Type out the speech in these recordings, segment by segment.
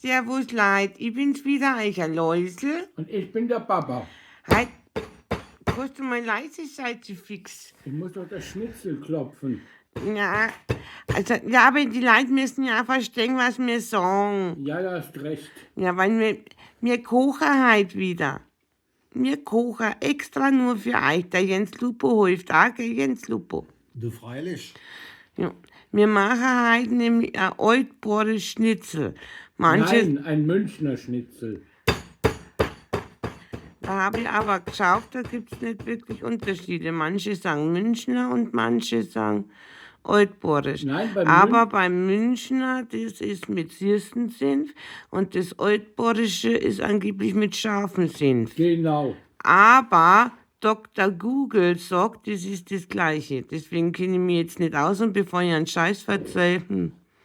Servus Leid, ich bin's wieder, euer Läusel. Und ich bin der Papa. Halt, kannst du mal leise sein, so fix? Ich muss doch das Schnitzel klopfen. Ja, also, ja, aber die Leute müssen ja auch verstehen, was wir sagen. Ja, du hast recht. Ja, weil wir kochen heute wieder. Wir kochen extra nur für euch. Der Jens Lupo hilft auch, gell, Jens Lupo? Du freilich. Ja. Wir machen heute nämlich ein altbares Schnitzel. Nein, ein Münchner Schnitzel. Da habe ich aber geschaut, da gibt es nicht wirklich Unterschiede. Manche sagen Münchner und manche sagen altbares. Nein, Aber beim Münchner, das ist mit süßen Senf und das altbarische ist angeblich mit scharfem Senf. Genau. Aber Dr. Google sagt, das ist das Gleiche. Deswegen kenne ich mich jetzt nicht aus und bevor ich einen Scheiß verzeihe,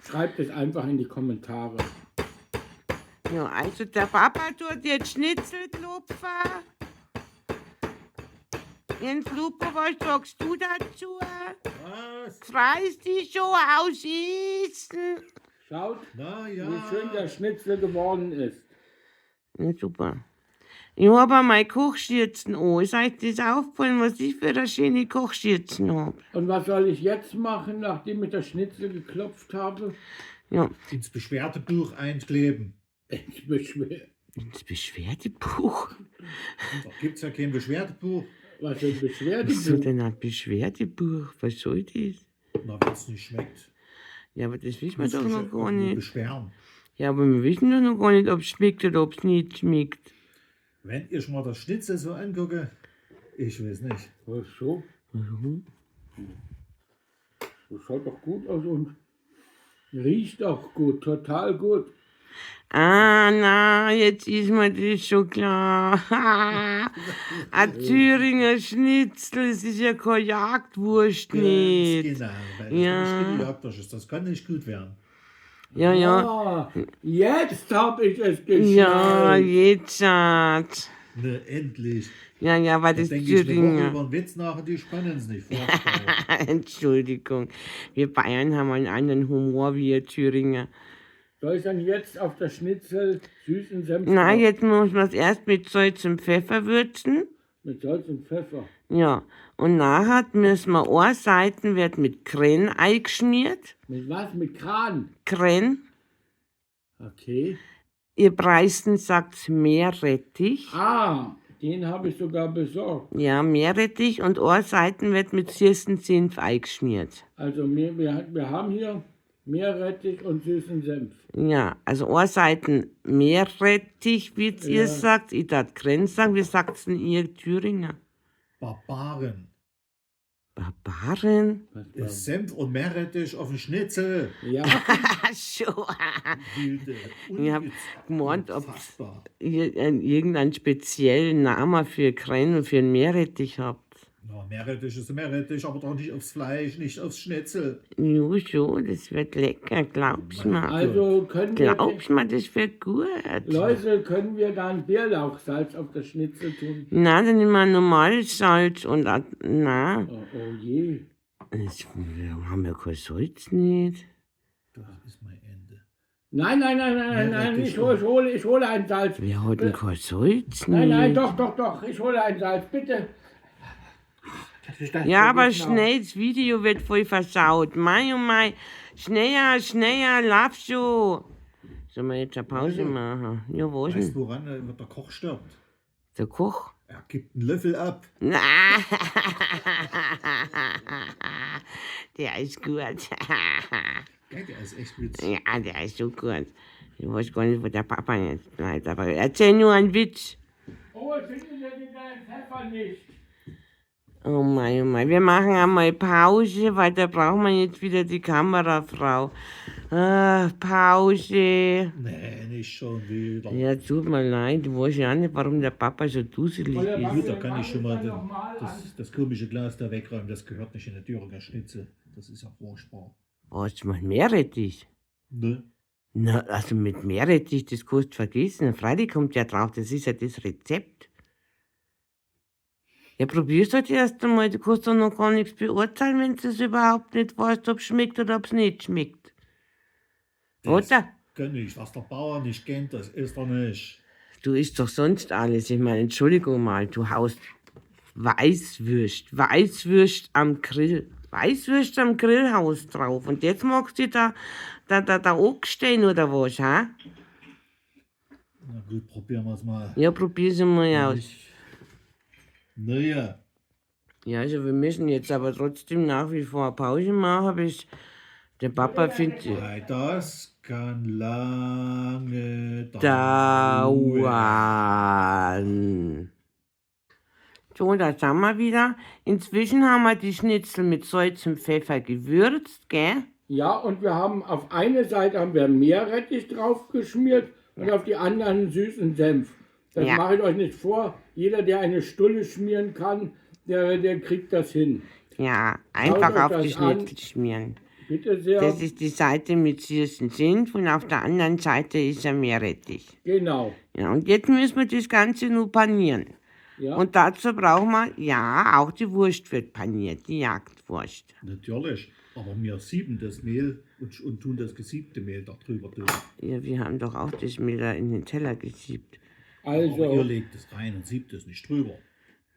Schreibt es einfach in die Kommentare. Ja, also der Papa tut jetzt Schnitzel klopfen. Jens Lupo, was sagst du dazu? Was? Freust dich schon aus Essen? Schaut, Na ja. wie schön der Schnitzel geworden ist. Ja, super. Ich habe mein Kochschürzen an. Ist euch das aufgefallen, was ich für eine schöne Kochschürzen habe? Und was soll ich jetzt machen, nachdem ich das Schnitzel geklopft habe? Ja, Ins Beschwerdebuch einkleben. Ich beschwer. ins Beschwerdebuch. Da gibt es ja kein Beschwerdebuch. Was für ein Wieso Beschwerdebuch? denn ein Beschwerdebuch? Was soll das? Na, wenn es nicht schmeckt. Ja, aber das wissen wir musst doch du noch dich gar irgendwo nicht. beschweren. Ja, aber wir wissen doch noch gar nicht, ob es schmeckt oder ob es nicht schmeckt. Wenn ich mal das Schnitzel so angucke, ich weiß nicht. Ach so, Mhm. das schaut doch gut aus und riecht auch gut, total gut. Ah, na, jetzt ist mir das schon klar. Ein Thüringer Schnitzel, es ist ja keine Jagdwurst Ganz nicht. genau, weil das Ja. nicht gejagt ist. Das kann nicht gut werden. Ja, ja. Ah, jetzt habe ich es Ja, geschnallt. jetzt hat. Ne, endlich. Ja, ja, weil Da das denke ich eine Woche Thüringer. über einen Witz nach und die spannen es nicht. Furchtbar. Entschuldigung. Wir Bayern haben einen anderen Humor wie ihr Thüringer. Soll ich dann jetzt auf das Schnitzel süßen Senf Nein, drauf- jetzt muss man es erst mit Salz und Pfeffer würzen. mit Salz und Pfeffer? Ja. Und nachher müssen wir eine Seite wird mit Kren eingeschmiert. Mit was? Mit Kran? Kren. Okay. Ihr Preisen sagt Meerrettich. Ah, den habe ich sogar besorgt. Ja, Meerrettich und eine Seite wird mit süßen Senf eingeschmiert. Also wir haben hier Meerrettich und süßen Senf. Ja, also eine Seite Meerrettich, wie ihr Ja. sagt. Ich darf Kren sagen, wie sagt's denn ihr Thüringer? Barbaren. Barbaren? Ist Senf und Meerrettich auf dem Schnitzel. Ja, Ach so. Wilde. Ich hab gemeint, ob Unfassbar. ihr irgendeinen speziellen Namen für Kren und für einen Meerrettich habt. Na, Meerrettich ist Meerrettich, aber doch nicht aufs Fleisch, nicht aufs Schnitzel. Jo, schon, das wird lecker, glaub's mir. also können wir, Glaub's mir, das wird gut. Läusel, können wir dann Bärlauchsalz auf das Schnitzel tun? Nein, dann nehmen wir normales Salz und nein, Oh, oh je. wir haben ja kein Salz nicht. Das ist mein Ende. Nein, ich hole ein Salz. Wir hatten kein Salz Nein, nicht. doch, ich hole ein Salz, bitte. Das Ja, aber vergessen auch. schnell, das Video wird voll versaut. Mai und Mai, schneller, lauf schon. Sollen wir jetzt eine Pause machen? Ja, was Weißt denn? du, woran der Koch stirbt? Der Koch? Er gibt einen Löffel ab. Na, der ist gut. Gell, der ist echt witzig. Ja, der ist so gut. Ich weiß gar nicht, wo der Papa jetzt bleibt, aber erzähl nur einen Witz. Oh, ich finde den Pfeffer nicht. Oh mein, wir machen einmal Pause, weil da brauchen wir jetzt wieder die Kamerafrau. Ah, Pause. Nee, nicht schon wieder. Ja, tut mir leid, ich weiß ja nicht, warum der Papa so duselig Oder ist. was? Gut, da kann ich schon mal Dann noch mal das komische Glas da wegräumen. Das gehört nicht in der Thüringer Schnitzel. Das ist ja furchtbar. Was, mit Meerrettich? Ne? Na, also mit Meerrettich, das kannst du vergessen. Freilich kommt ja drauf, das ist ja das Rezept. Ja, probier's halt erst einmal, du kannst doch noch gar nichts beurteilen, wenn du es überhaupt nicht weißt, ob es schmeckt oder ob es nicht schmeckt. Das- Oder? Gönn ich. Was der Bauer nicht kennt, das ist er nicht. Du isst doch sonst alles. Ich meine, Entschuldigung mal, du haust Weißwürst am Grill. Weißwürst am Grillhaus drauf. Und jetzt magst du da angestehen oder was, ha? Na gut, probieren wir es mal. Ja, probier sie mal aus. Naja, Ja, also wir müssen jetzt aber trotzdem nach wie vor Pause machen, bis der Papa findet. das kann lange Dauern. So, da sind wir wieder. Inzwischen haben wir die Schnitzel mit Salz und Pfeffer gewürzt, gell? Ja, und wir haben auf eine Seite haben wir Meerrettich drauf geschmiert und auf die anderen süßen Senf. Das Ja. mache ich euch nicht vor. Jeder, der eine Stulle schmieren kann, der kriegt das hin. Ja, einfach Schaut euch auf die das an. Schnitzel schmieren. Bitte sehr. Das ist die Seite mit süßen Senf und auf der anderen Seite ist ein Meerrettich. Genau. Ja, und jetzt müssen wir das Ganze nur panieren. Ja. Und dazu brauchen wir, ja, auch die Wurst wird paniert, die Jagdwurst. natürlich. Aber wir sieben das Mehl und tun das gesiebte Mehl da drüber durch. Ja, wir haben doch auch das Mehl da in den Teller gesiebt. Aber ihr Also, legt es rein und siebt es nicht drüber.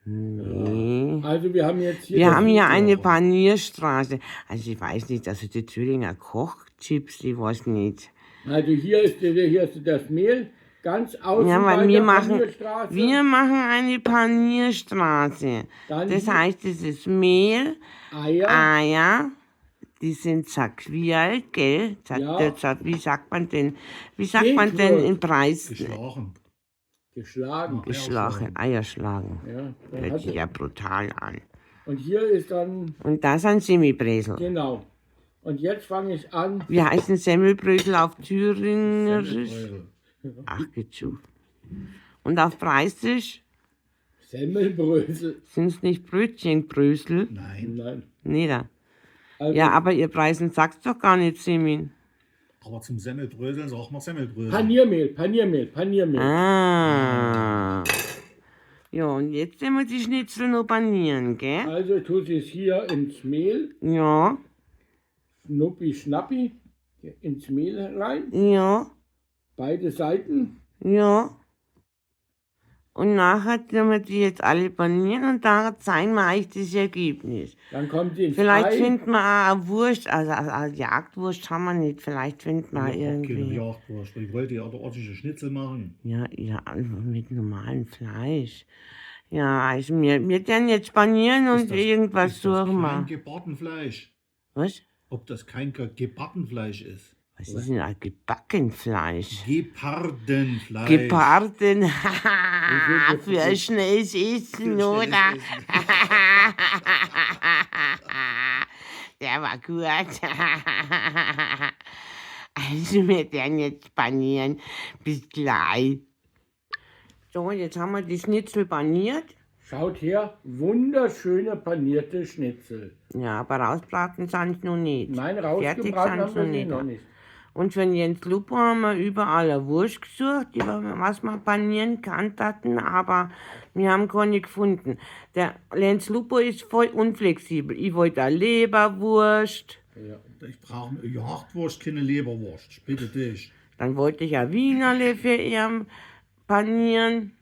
Nee. also wir haben jetzt hier. Wir das haben hier Video. eine Panierstraße. Also ich weiß nicht, also die Thüringer Kochchips, ich weiß nicht. Also hier ist das Mehl ganz außen Ja, bei weil der wir machen Panierstraße. eine Panierstraße. Dann Das die heißt, es ist Mehl, Eier. Eier, die sind zerquirlt, gell? Ja. Wie sagt man denn in Preis? Geschlagen. Geschlagen. Geschlagen, Eier schlagen. Ja, dann Hört hat sich ja brutal an. und hier ist dann, Und das sind Semmelbrösel. genau. Und jetzt fange ich an. Wie heißen Semmelbrösel auf Thüringerisch? Semmelbrösel. Ach, geht zu. Und auf Preissisch Semmelbrösel. sind es nicht Brötchenbrösel? Nein, Nein. Nee, da. Also Ja, aber ihr Preisen sagt's doch gar nicht, Semin. aber zum Semmelbröseln sagt man Semmelbrösel. Paniermehl. Ah. Ja, und jetzt sehen wir die Schnitzel noch panieren, gell? Also tut es hier ins Mehl, Ja, Schnappi, ins Mehl rein. ja, Beide Seiten. ja. Und nachher tun wir die jetzt alle panieren und da zeigen wir euch das Ergebnis. Dann kommt sie ins Vielleicht Ei. finden wir auch eine Wurst, also eine Jagdwurst haben wir nicht, vielleicht finden wir Ich hab keine irgendwie. Jagdwurst. Ich wollte ja ordentliche Schnitzel machen. Ja, mit normalem Fleisch. Ja, also wir werden jetzt panieren und irgendwas ist das kein durchmachen. Gebackenfleisch? Was? Ob das kein Gebackenfleisch ist? Was ist denn ein Gebackenfleisch? Gepardenfleisch. Geparden, für ein schnelles Essen, oder? Der war gut. Also, wir werden jetzt panieren. Bis gleich. So, jetzt haben wir die Schnitzel paniert. Schaut her, wunderschöne panierte Schnitzel. Ja, aber rausbraten sind sie noch nicht. Nein, Fertig rausgebraten sind haben sie wir sie noch nicht. Und für den Jens Lupo haben wir überall eine Wurst gesucht, was man panieren kann, aber wir haben keine gefunden. Der Jens Lupo ist voll unflexibel. Ich wollte eine Leberwurst, Ja. Ich brauche eine Jagdwurst, keine Leberwurst. Ich bitte dich. dann wollte ich ein Wienerle für ihn panieren.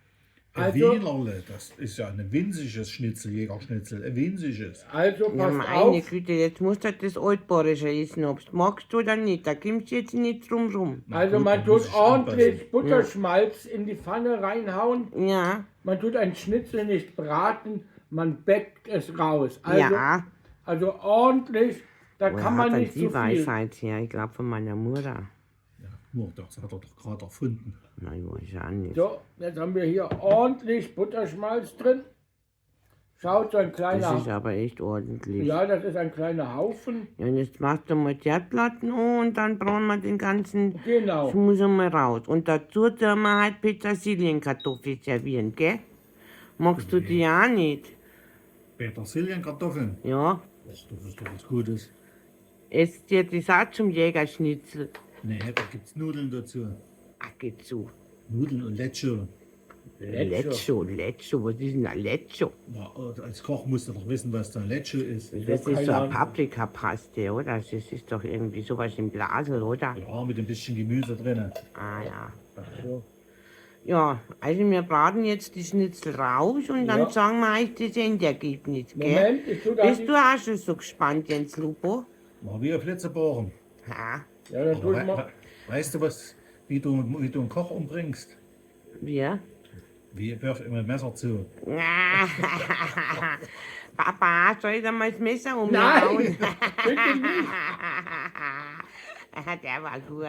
Also- Wienerle, das ist ja ein winziges Schnitzel, Jägerschnitzel, ein winziges. Also Ja, passt meine auf. Güte, jetzt musst du das Altbayerische essen, ob du magst oder nicht. Da kommst du jetzt nicht drum rum. Na Also gut, man dann muss tut ich ordentlich anpassen. Butterschmalz in die Pfanne reinhauen. Ja, Man tut ein Schnitzel nicht braten, man bäckt es raus. Also, ja. also ordentlich, da Woher kann hat man er nicht die so viel. Weisheit her? Ich glaube von meiner Mutter. Ja, nur das hat er doch gerade erfunden. Na, ich weiß ja nicht. So, jetzt haben wir hier ordentlich Butterschmalz drin. Schaut, so ein Das ist kleiner, aber echt ordentlich. ja, das ist ein kleiner Haufen. Ja, und jetzt machst du mal die Erdplatten an und dann brauchen wir den ganzen Genau. Schmus mal raus. Und dazu tun wir halt Petersilienkartoffeln servieren, gell? Magst du die auch nicht? Petersilienkartoffeln. Ja. Ach, das ist doch was Gutes. Esst ihr das auch zum Jägerschnitzel? Nee, da gibt's Nudeln dazu. Ach, geh zu. Nudeln und Letsche. Leccio, was ist denn ein Leccio? Na, als Koch musst du doch wissen, was da Lecce ist. Das ist so keine eine Ahnung. Paprikapaste, oder? Das ist doch irgendwie sowas im Blasel, oder? Ja, mit ein bisschen Gemüse drin. Ah ja. Ach so. Ja, also wir braten jetzt die Schnitzel raus und dann Ja. sagen wir euch das Endergebnis, gell? Moment, ich tue da Bist die... du auch schon so gespannt, Jens Lupo? Mal wie ein Flitzebohren. Ja, Ja, dann tue ich Aber mal... weißt du, wie du einen Koch umbringst? wir? Wie wirf immer ein Messer zu. Papa, soll ich da mal das Messer Nein, umhauen? bitte nicht. Der war gut.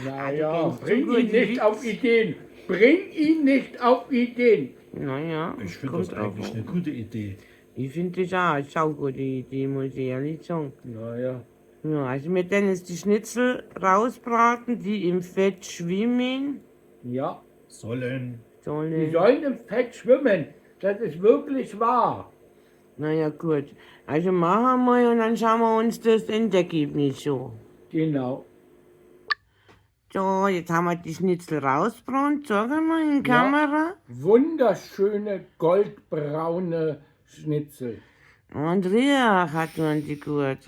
Naja, kennst du bring gut ihn die nicht Witz? auf Ideen. Bring ihn nicht auf Ideen. Naja, Ich finde kommt das drauf eigentlich an. eine gute Idee. Ich finde das auch eine saugute Idee, muss ich ehrlich sagen. Naja. Ja, also wir werden jetzt die Schnitzel rausbraten, die im Fett schwimmen Ja, Sollen. die sollen. sollen im Fett schwimmen. Das ist wirklich wahr. Naja, gut. Also machen wir und dann schauen wir uns das Endergebnis so. Genau. So, jetzt haben wir die Schnitzel rausgebrannt. Sagen wir in Ja. Kamera. Wunderschöne goldbraune Schnitzel. Und Riech hat man die gut.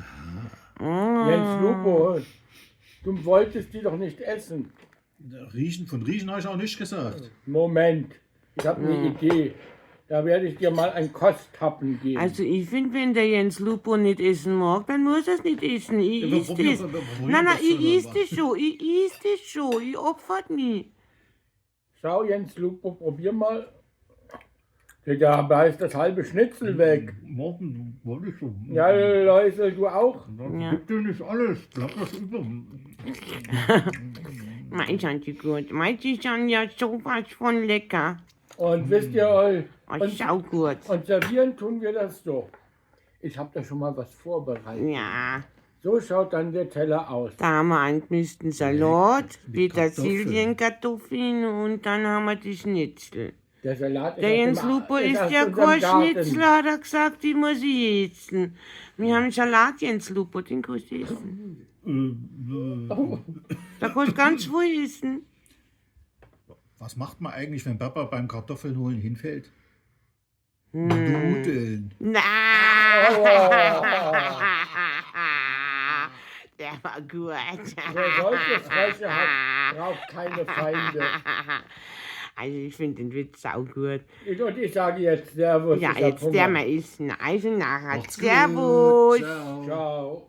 Jens Lupo, du wolltest die doch nicht essen. Von Riechen habe ich auch nicht gesagt. Moment, ich habe eine Idee. Da werde ich dir mal ein Kosthappen geben. Also ich finde, wenn der Jens Lupo nicht essen mag, dann muss er es nicht essen. Ich Ja, is probier- das. probier Nein, das ich selber is mal. das schon. Ich is das schon. Ich opfert mich. Schau, Jens Lupo, probier mal. Da ist das halbe Schnitzel weg. Morgen wollte ich schon. Ja, Läusel, du auch? Ja. Gib dir nicht alles. Bleibt was über. Mein Tante gut. Mein ist dann ja sowas von lecker. Und wisst ihr, Oh, schau gut. und servieren tun wir das so. Ich habe da schon mal was vorbereitet. Ja, So schaut dann der Teller aus. da haben wir einen Salat, Mit Petersilienkartoffeln und dann haben wir die Schnitzel. Der Salat Der Jens Lupo isst aus ja unserem kein Garten. Schnitzel, hat er gesagt, die muss ich essen. Wir haben Salat, Jens Lupo, den kannst du essen. Da kannst du ganz viel essen. Was macht man eigentlich, wenn Papa beim Kartoffeln holen hinfällt? Hm. Nudeln. Na! Oh. Der war gut. Wer solche Frösche hat, braucht keine Feinde. Also ich finde den Witz auch gut. Und ich sage jetzt Servus. Ja, ich hab jetzt Hunger. der mal essen. Also nachher. Macht's gut. Servus. Ciao. Ciao.